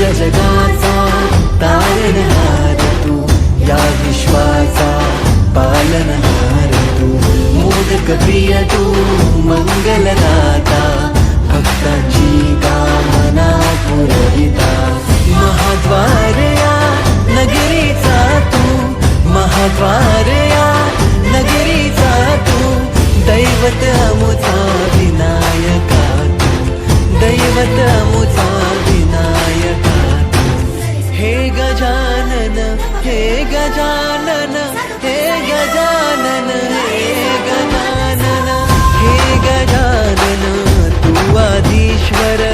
या जगाचा तारणहार तू, या विश्वाचा पालनहार तू, मोदक प्रिय तू मंगलदाता, भक्तांची कामना पुरविता, महाद्वार या नगरीचा तू, महाद्वार या नगरीचा तू, दैवत अमुचा विनायका तू, दैवत अमुचा विनायका तू. हे गजानन हे गजानन हे गजानन हे गजानन हे गजानन, तू आदिश्वर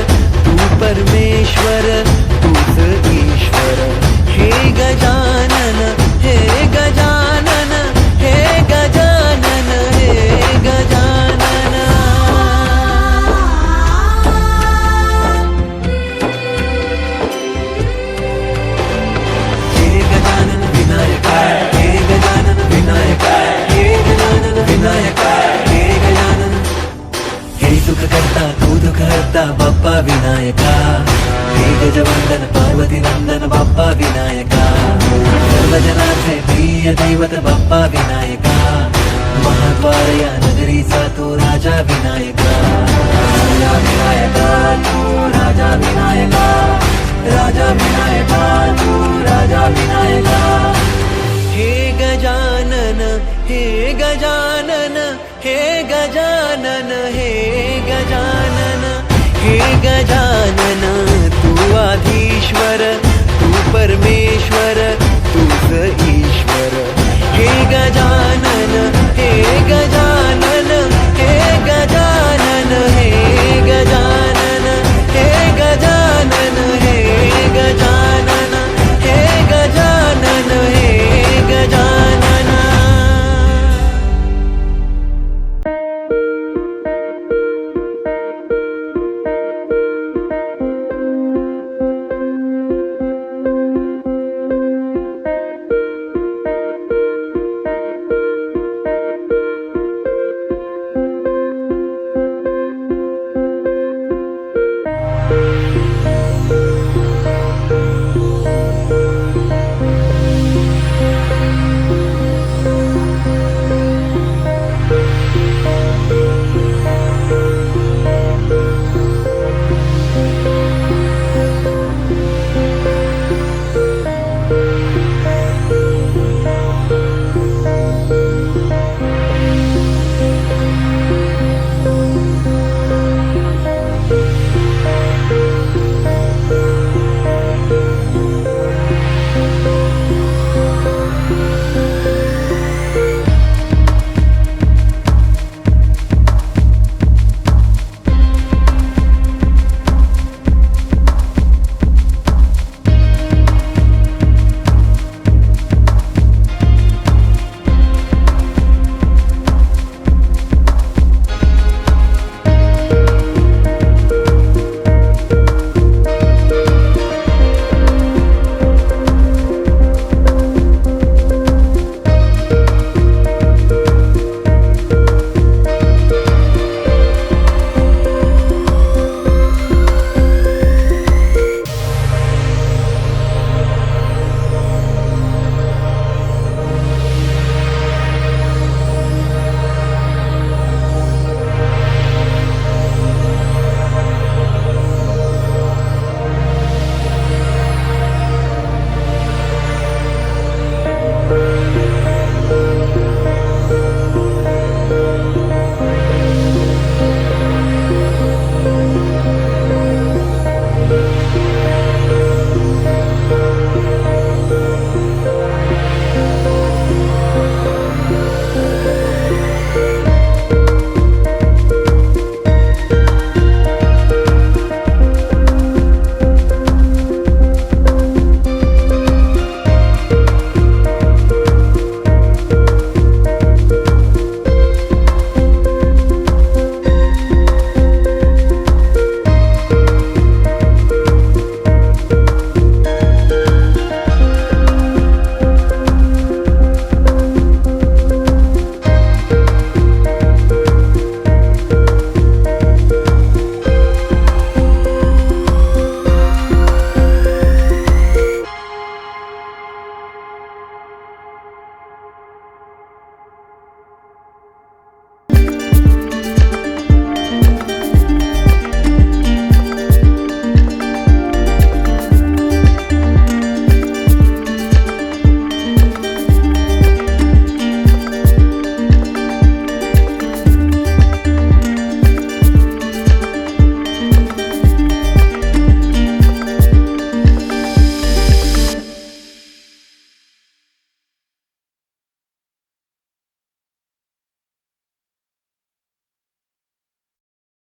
तू परमेश्वर तूच ईश्वर. हे गजानन हे गजानन हे गजानन हे गजानन. हे गजानन विनायका, हे गजानन विनायका, हे गजानन विनायका, हे गजानन. हे सुख करता तू दुःख हरता बाप्पा विनायका, हे गजवंदन पार्वती नंदन बाप्पा विनायका, सर्वजनाचे प्रिय दैवत बाप्पा विनायका, महाद्वार या नगरीचा तू राजा विनायका, राजा विनायका तू राजा विनायका, राजा विनायका तू राजा विनायका. हे गजानन हे गजानन हे गजानन हे गजानन हे गजानन, तू आधीश्वर तू परमेश्वर तूच ईश्वर. हे गजानन हे गजानन